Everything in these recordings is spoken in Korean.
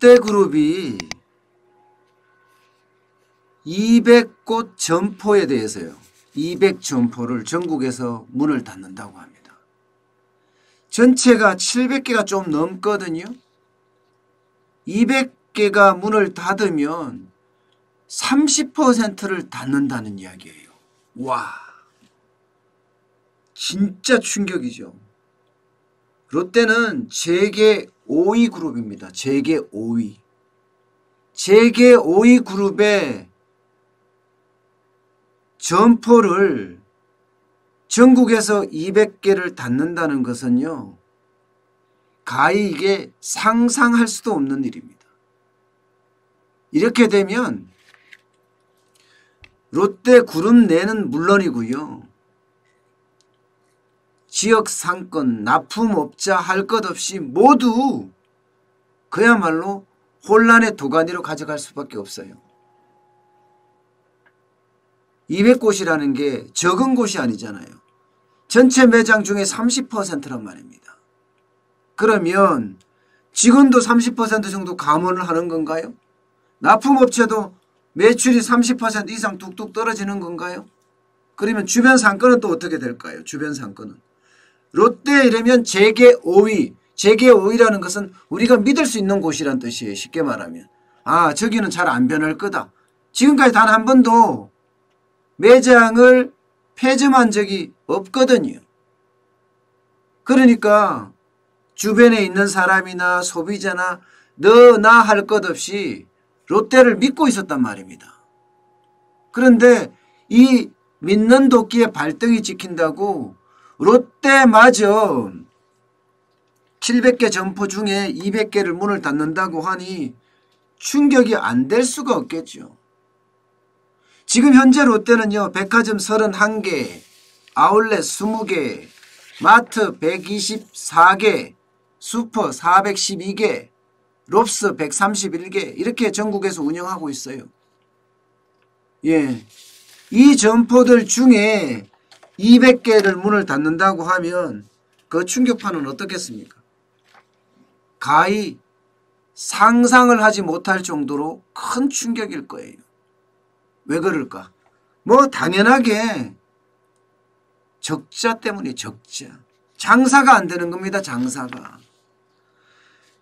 롯데그룹이 200곳 점포에 대해서요. 200점포를 전국에서 문을 닫는다고 합니다. 전체가 700개가 좀 넘거든요. 200개가 문을 닫으면 30%를 닫는다는 이야기예요. 와, 진짜 충격이죠. 롯데는 재계 5위 그룹입니다. 재계 5위. 재계 5위 그룹의 점포를 전국에서 200개를 닫는다는 것은요, 가히 이게 상상할 수도 없는 일입니다. 이렇게 되면 롯데그룹 내는 물론이고요, 지역 상권, 납품업자 할 것 없이 모두 그야말로 혼란의 도가니로 가져갈 수밖에 없어요. 200곳이라는 게 적은 곳이 아니잖아요. 전체 매장 중에 30%란 말입니다. 그러면 직원도 30% 정도 감원을 하는 건가요? 납품업체도 매출이 30% 이상 뚝뚝 떨어지는 건가요? 그러면 주변 상권은 또 어떻게 될까요? 주변 상권은. 롯데 이러면 재계 5위. 재계 5위라는 것은 우리가 믿을 수 있는 곳이란 뜻이에요. 쉽게 말하면. 아, 저기는 잘 안 변할 거다. 지금까지 단 한 번도 매장을 폐점한 적이 없거든요. 그러니까 주변에 있는 사람이나 소비자나 너 나 할 것 없이 롯데를 믿고 있었단 말입니다. 그런데 이 믿는 도끼의 발등이 찍힌다고 롯데마저 700개 점포 중에 200개를 문을 닫는다고 하니 충격이 안 될 수가 없겠죠. 지금 현재 롯데는요, 백화점 31개, 아울렛 20개, 마트 124개, 슈퍼 412개, 롭스 131개 이렇게 전국에서 운영하고 있어요. 예, 이 점포들 중에 200개를 문을 닫는다고 하면 그 충격파는 어떻겠습니까? 가히 상상을 하지 못할 정도로 큰 충격일 거예요. 왜 그럴까? 뭐 당연하게 적자 때문에 적자. 장사가 안 되는 겁니다. 장사가.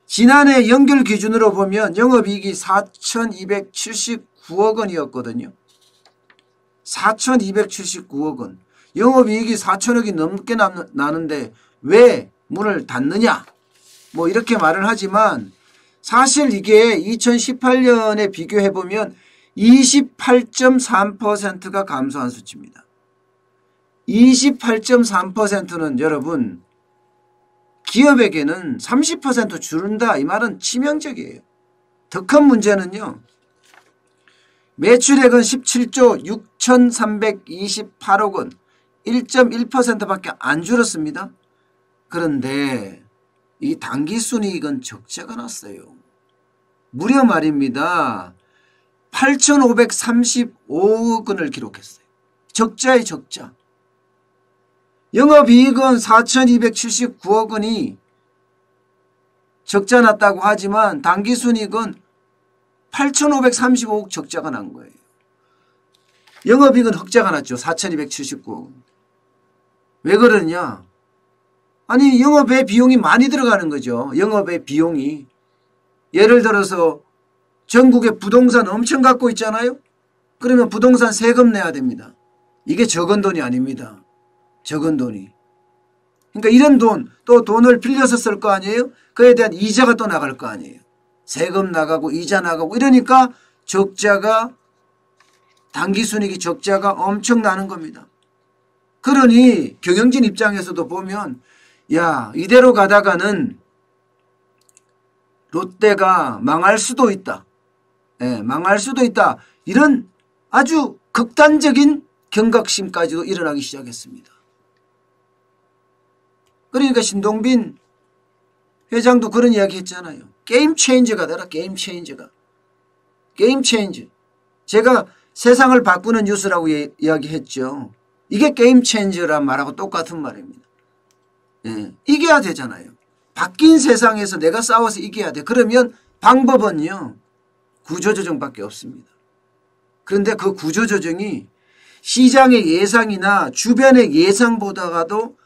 지난해 연결 기준으로 보면 영업이익이 4,279억 원이었거든요. 4,279억 원. 영업이익이 4천억이 넘게 나는데 왜 문을 닫느냐? 뭐 이렇게 말을 하지만 사실 이게 2018년에 비교해보면 28.3%가 감소한 수치입니다. 28.3%는 여러분 기업에게는 30% 줄는다 이 말은 치명적이에요. 더 큰 문제는요. 매출액은 17조 6,328억 원 1.1%밖에 안 줄었습니다. 그런데 이 당기순이익은 적자가 났어요. 무려 말입니다. 8,535억 원을 기록했어요. 적자의 적자. 영업이익은 4,279억 원이 적자 났다고 하지만 당기순이익은 8,535억 적자가 난 거예요. 영업이익은 흑자가 났죠. 4,279억 원. 왜 그러냐? 아니 영업에 비용이 많이 들어가는 거죠. 영업에 비용이. 예를 들어서 전국에 부동산 엄청 갖고 있잖아요. 그러면 부동산 세금 내야 됩니다. 이게 적은 돈이 아닙니다. 적은 돈이. 그러니까 이런 돈, 또 돈을 빌려서 쓸 거 아니에요? 그에 대한 이자가 또 나갈 거 아니에요. 세금 나가고 이자 나가고 이러니까 적자가 당기순이익이 적자가 엄청 나는 겁니다. 그러니 경영진 입장에서도 보면 야 이대로 가다가는 롯데가 망할 수도 있다. 예, 망할 수도 있다. 이런 아주 극단적인 경각심까지도 일어나기 시작했습니다. 그러니까 신동빈 회장도 그런 이야기 했잖아요. 게임 체인저가 되라. 게임 체인저가. 게임 체인저. 제가 세상을 바꾸는 뉴스라고 이야기했죠. 이게 게임 체인저란 말하고 똑같은 말입니다. 예, 이겨야 되잖아요. 바뀐 세상에서 내가 싸워서 이겨야 돼. 그러면 방법은요. 구조조정밖에 없습니다. 그런데 그 구조조정이 시장의 예상이나 주변의 예상보다도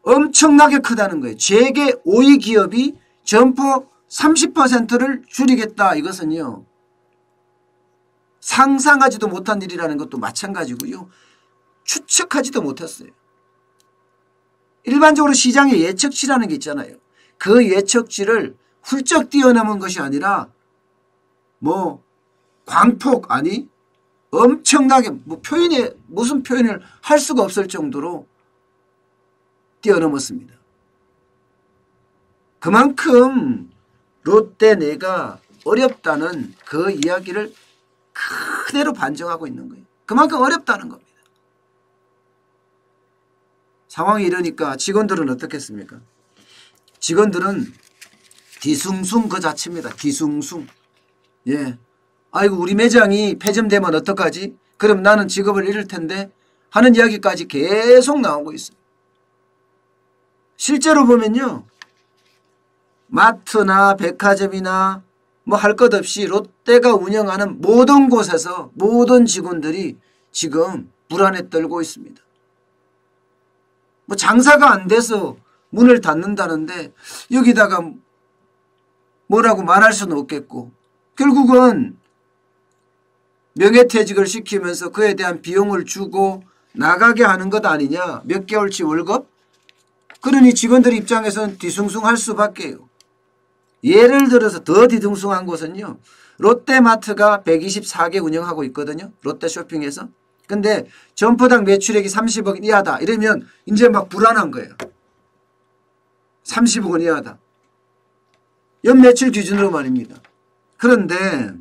엄청나게 크다는 거예요. 재계 5위 기업이 점포 30%를 줄이겠다. 이것은요. 상상하지도 못한 일이라는 것도 마찬가지고요. 추측하지도 못했어요. 일반적으로 시장의 예측치라는 게 있잖아요. 그 예측치를 훌쩍 뛰어넘은 것이 아니라 뭐 광폭 아니 엄청나게 무슨 표현을 할 수가 없을 정도로 뛰어넘었습니다. 그만큼 롯데내가 어렵다는 그 이야기를 그대로 반증하고 있는 거예요. 그만큼 어렵다는 겁니다. 상황이 이러니까 직원들은 어떻겠습니까? 직원들은 뒤숭숭 그 자체입니다. 뒤숭숭. 예. 아이고 우리 매장이 폐점되면 어떡하지? 그럼 나는 직업을 잃을 텐데 하는 이야기까지 계속 나오고 있어요. 실제로 보면요. 마트나 백화점이나 뭐 할 것 없이 롯데가 운영하는 모든 곳에서 모든 직원들이 지금 불안에 떨고 있습니다. 뭐 장사가 안 돼서 문을 닫는다는데 여기다가 뭐라고 말할 수는 없겠고 결국은 명예퇴직을 시키면서 그에 대한 비용을 주고 나가게 하는 것 아니냐. 몇 개월치 월급. 그러니 직원들 입장에서는 뒤숭숭할 수밖에요. 예를 들어서 더 뒤숭숭한 곳은요. 롯데마트가 124개 운영하고 있거든요. 롯데쇼핑에서. 근데 점포당 매출액이 30억 이하다. 이러면 이제 막 불안한 거예요. 30억 원 이하다. 연매출 기준으로 말입니다. 그런데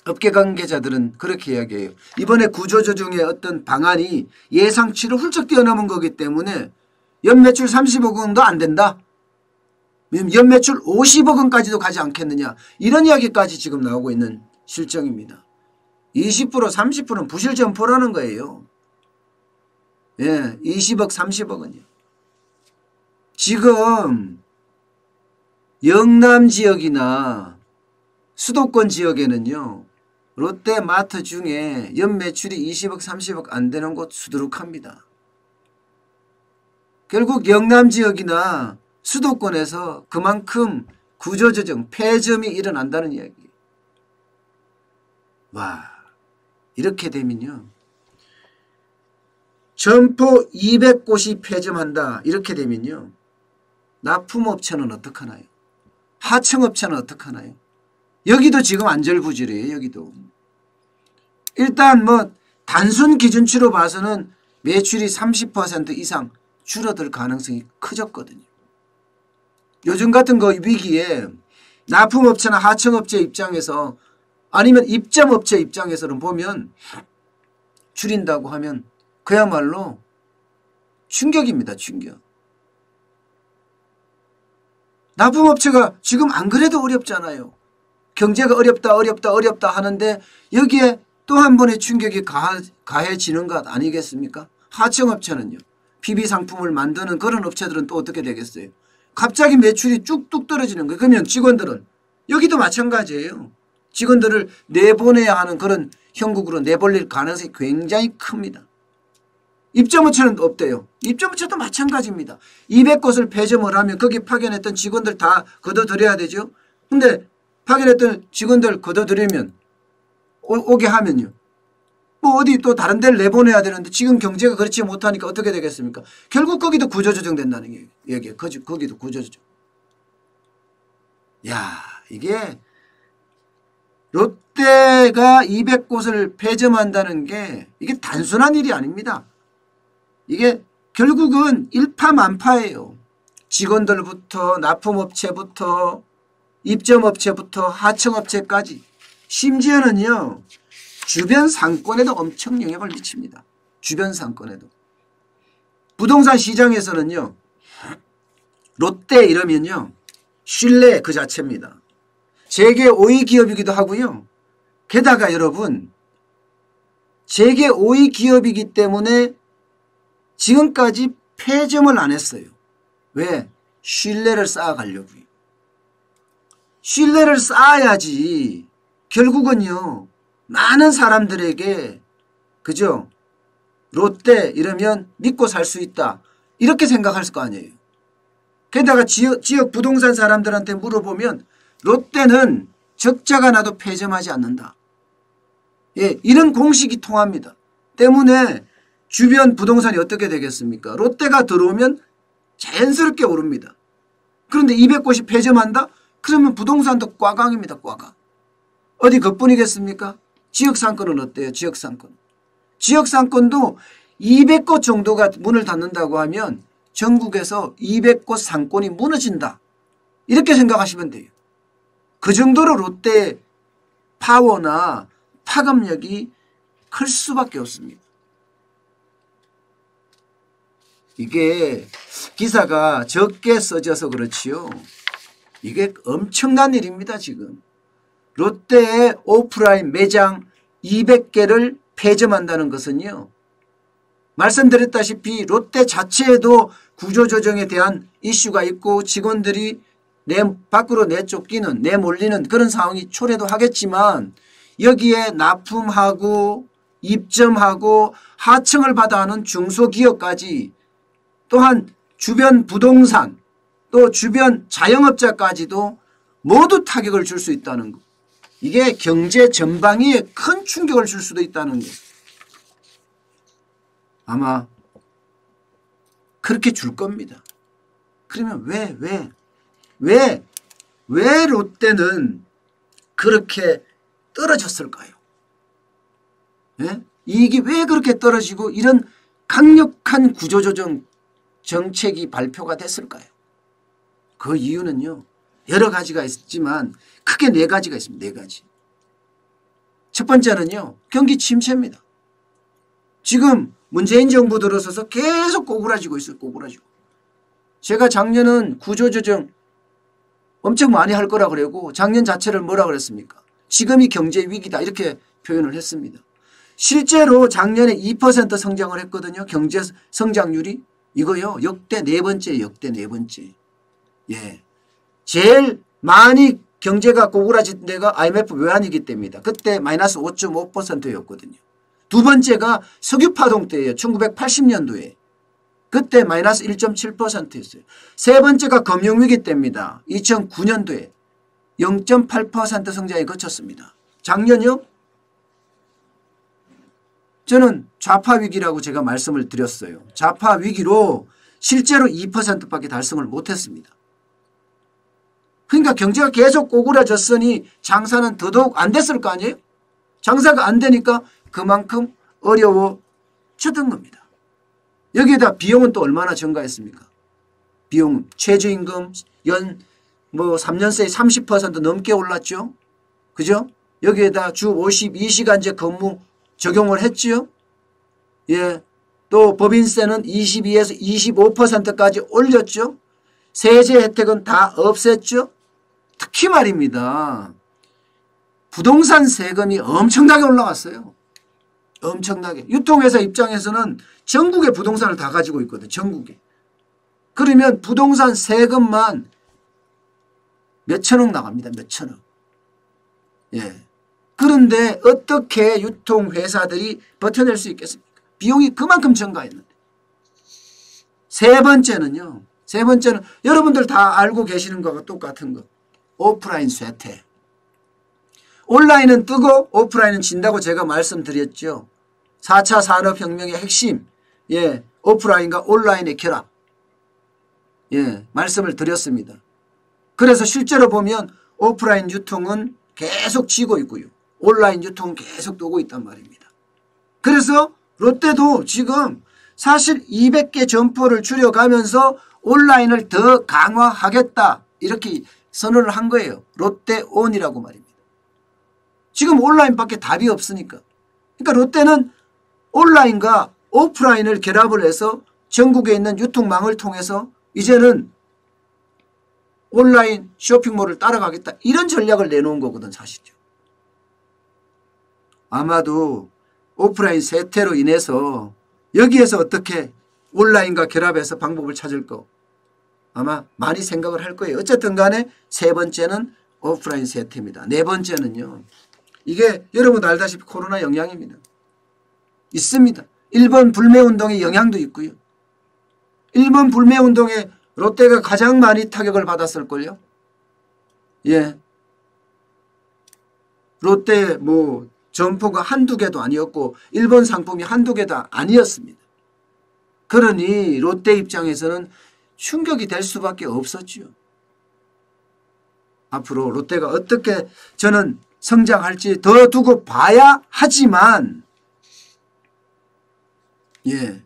업계 관계자들은 그렇게 이야기해요. 이번에 구조조정의 어떤 방안이 예상치를 훌쩍 뛰어넘은 거기 때문에 연매출 30억 원도 안 된다. 연매출 50억 원까지도 가지 않겠느냐. 이런 이야기까지 지금 나오고 있는 실정입니다. 20% 30%는 부실점포라는 거예요. 예, 20억 30억은요. 지금 영남 지역이나 수도권 지역에는요. 롯데마트 중에 연매출이 20억 30억 안 되는 곳 수두룩합니다. 결국 영남 지역이나 수도권에서 그만큼 구조조정 폐점이 일어난다는 이야기예요. 와, 이렇게 되면요. 점포 200곳이 폐점한다. 이렇게 되면요. 납품업체는 어떡하나요? 하청업체는 어떡하나요? 여기도 지금 안절부절이에요. 여기도. 일단 뭐 단순 기준치로 봐서는 매출이 30% 이상 줄어들 가능성이 커졌거든요. 요즘 같은 거 위기에 납품업체나 하청업체 입장에서 아니면 입점업체 입장에서는 보면 줄인다고 하면 그야말로 충격입니다. 충격. 납품업체가 지금 안 그래도 어렵잖아요. 경제가 어렵다 하는데 여기에 또 한 번의 충격이 가해지는 것 아니겠습니까? 하청업체는요. PB상품을 만드는 그런 업체들은 또 어떻게 되겠어요? 갑자기 매출이 쭉쭉 떨어지는 거예요. 그러면 직원들은 여기도 마찬가지예요. 직원들을 내보내야 하는 그런 형국으로 내보낼 가능성이 굉장히 큽니다. 입점업체는 없대요. 입점업체도 마찬가지입니다. 200곳을 폐점을 하면 거기 파견했던 직원들 다 걷어들여야 되죠. 근데 파견했던 직원들 걷어들이면 오게 하면요. 뭐 어디 또 다른 데를 내보내야 되는데 지금 경제가 그렇지 못하니까 어떻게 되겠습니까? 결국 거기도 구조조정 된다는 얘기예요. 거기도 구조조정. 야, 이게 롯데가 200곳을 폐점한다는 게 이게 단순한 일이 아닙니다. 이게 결국은 일파만파예요. 직원들부터 납품업체부터 입점업체부터 하청업체까지 심지어는요. 주변 상권에도 엄청 영향을 미칩니다. 주변 상권에도. 부동산 시장에서는요. 롯데 이러면요. 신뢰 그 자체입니다. 세계 5위 기업이기도 하고요. 게다가 여러분 세계 5위 기업이기 때문에 지금까지 폐점을 안 했어요. 왜? 신뢰를 쌓아가려고요. 신뢰를 쌓아야지 결국은요 많은 사람들에게 그죠? 롯데 이러면 믿고 살 수 있다 이렇게 생각할 거 아니에요. 게다가 지역 부동산 사람들한테 물어보면 롯데는 적자가 나도 폐점하지 않는다. 예, 이런 공식이 통합니다. 때문에 주변 부동산이 어떻게 되겠습니까? 롯데가 들어오면 자연스럽게 오릅니다. 그런데 200곳이 폐점한다? 그러면 부동산도 꽉강입니다. 꽉강. 어디 그뿐이겠습니까? 지역상권은 어때요? 지역상권. 지역상권도 200곳 정도가 문을 닫는다고 하면 전국에서 200곳 상권이 무너진다. 이렇게 생각하시면 돼요. 그 정도로 롯데의 파워나 파급력이 클 수밖에 없습니다. 이게 기사가 적게 써져서 그렇지요. 이게 엄청난 일입니다. 지금. 롯데의 오프라인 매장 200개를 폐점한다는 것은요. 말씀드렸다시피 롯데 자체에도 구조조정에 대한 이슈가 있고 직원들이 밖으로 내쫓기는 내몰리는 그런 상황이 초래도 하겠지만 여기에 납품하고 입점하고 하청을 받아 하는 중소기업까지 또한 주변 부동산 또 주변 자영업자까지도 모두 타격을 줄 수 있다는 것. 이게 경제 전방위에 큰 충격을 줄 수도 있다는 것. 아마 그렇게 줄 겁니다. 그러면 왜 롯데는 그렇게 떨어졌을까요? 예? 이익이 왜 그렇게 떨어지고 이런 강력한 구조조정 정책이 발표가 됐을까요? 그 이유는요. 여러 가지가 있지만 크게 네 가지가 있습니다. 네 가지. 첫 번째는요. 경기 침체입니다. 지금 문재인 정부 들어서서 계속 꼬꾸라지고 있어요. 꼬꾸라지고. 제가 작년은 구조조정 엄청 많이 할 거라 그러고 작년 자체를 뭐라 그랬습니까? 지금이 경제 위기다 이렇게 표현을 했습니다. 실제로 작년에 2% 성장을 했거든요. 경제 성장률이. 이거요. 역대 네 번째 역대 네 번째. 예. 제일 많이 경제가 고꾸라진 데가 IMF 외환위기 때입니다. 그때 마이너스 5.5%였거든요. 두 번째가 석유파동 때예요. 1980년도에. 그때 마이너스 1.7%였어요. 세 번째가 금융위기 때입니다. 2009년도에 0.8% 성장이 거쳤습니다. 작년요? 저는 좌파위기라고 제가 말씀을 드렸어요. 좌파위기로 실제로 2%밖에 달성을 못했습니다. 그러니까 경제가 계속 꼬꾸라졌으니 장사는 더더욱 안 됐을 거 아니에요? 장사가 안 되니까 그만큼 어려워졌던 겁니다. 여기에다 비용은 또 얼마나 증가했습니까? 비용 최저임금 연 3년 새에 30% 넘게 올랐죠. 그죠? 여기에다 주 52시간제 근무 적용을 했죠. 예. 또 법인세는 22에서 25%까지 올렸죠. 세제 혜택은 다 없앴죠. 특히 말입니다. 부동산 세금이 엄청나게 올라갔어요. 엄청나게. 유통회사 입장에서는 전국의 부동산을 다 가지고 있거든. 전국에. 그러면 부동산 세금만 몇천억 나갑니다. 몇천억. 예. 그런데 어떻게 유통회사들이 버텨낼 수 있겠습니까? 비용이 그만큼 증가했는데. 세 번째는 여러분들 다 알고 계시는 것과 똑같은 것. 오프라인 쇠퇴. 온라인은 뜨고 오프라인은 진다고 제가 말씀드렸죠. 4차 산업혁명의 핵심. 예, 오프라인과 온라인의 결합. 예, 말씀을 드렸습니다. 그래서 실제로 보면 오프라인 유통은 계속 지고 있고요. 온라인 유통은 계속 뜨고 있단 말입니다. 그래서 롯데도 지금 사실 200개 점포를 줄여가면서 온라인을 더 강화하겠다 이렇게 선언을 한 거예요. 롯데온이라고 말입니다. 지금 온라인밖에 답이 없으니까. 그러니까 롯데는 온라인과 오프라인을 결합을 해서 전국에 있는 유통망을 통해서 이제는 온라인 쇼핑몰을 따라가겠다 이런 전략을 내놓은 거거든 사실죠. 아마도 오프라인 쇠퇴로 인해서 여기에서 어떻게 온라인과 결합해서 방법을 찾을 거 아마 많이 생각을 할 거예요. 어쨌든 간에 세 번째는 오프라인 세태입니다. 네 번째는요. 이게 여러분 알다시피 코로나 영향입니다. 있습니다. 일본 불매운동의 영향도 있고요. 일본 불매운동에 롯데가 가장 많이 타격을 받았을걸요. 예. 롯데 점포가 한두 개도 아니었고 일본 상품이 한두 개도 아니었습니다. 그러니 롯데 입장에서는 충격이 될 수밖에 없었죠. 앞으로 롯데가 어떻게 저는 성장할지 더 두고 봐야 하지만 예.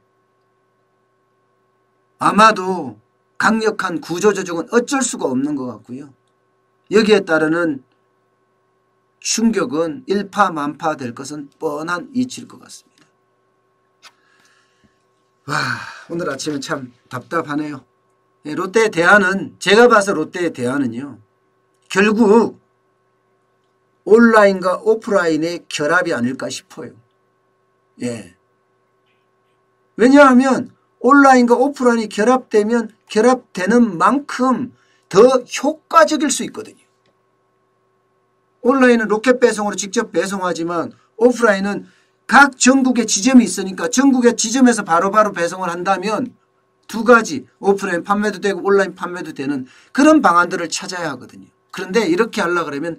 아마도 강력한 구조조정은 어쩔 수가 없는 것 같고요. 여기에 따르는 충격은 일파만파 될 것은 뻔한 이치일 것 같습니다. 와, 오늘 아침은 참 답답하네요. 롯데의 대안은 제가 봐서 롯데의 대안은요. 결국 온라인과 오프라인의 결합이 아닐까 싶어요. 예. 왜냐하면 온라인과 오프라인이 결합되면 결합되는 만큼 더 효과적일 수 있거든요. 온라인은 로켓 배송으로 직접 배송하지만 오프라인은 각 전국에 지점이 있으니까 전국의 지점에서 바로바로 배송을 한다면 두 가지 오프라인 판매도 되고 온라인 판매도 되는 그런 방안들을 찾아야 하거든요. 그런데 이렇게 하려고 그러면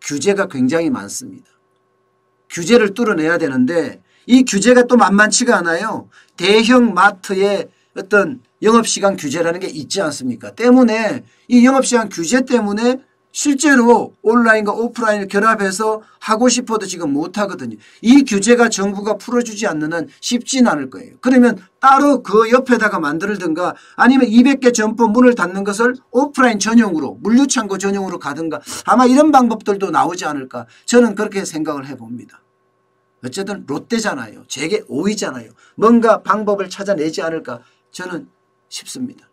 규제가 굉장히 많습니다. 규제를 뚫어내야 되는데 이 규제가 또 만만치가 않아요. 대형 마트의 어떤 영업시간 규제라는 게 있지 않습니까? 때문에 이 영업시간 규제 때문에 실제로 온라인과 오프라인을 결합해서 하고 싶어도 지금 못하거든요. 이 규제가 정부가 풀어주지 않는 한 쉽진 않을 거예요. 그러면 따로 그 옆에다가 만들든가 아니면 200개 점포 문을 닫는 것을 오프라인 전용으로 물류창고 전용으로 가든가 아마 이런 방법들도 나오지 않을까 저는 그렇게 생각을 해봅니다. 어쨌든 롯데잖아요. 제게 5위잖아요. 뭔가 방법을 찾아내지 않을까 저는 싶습니다.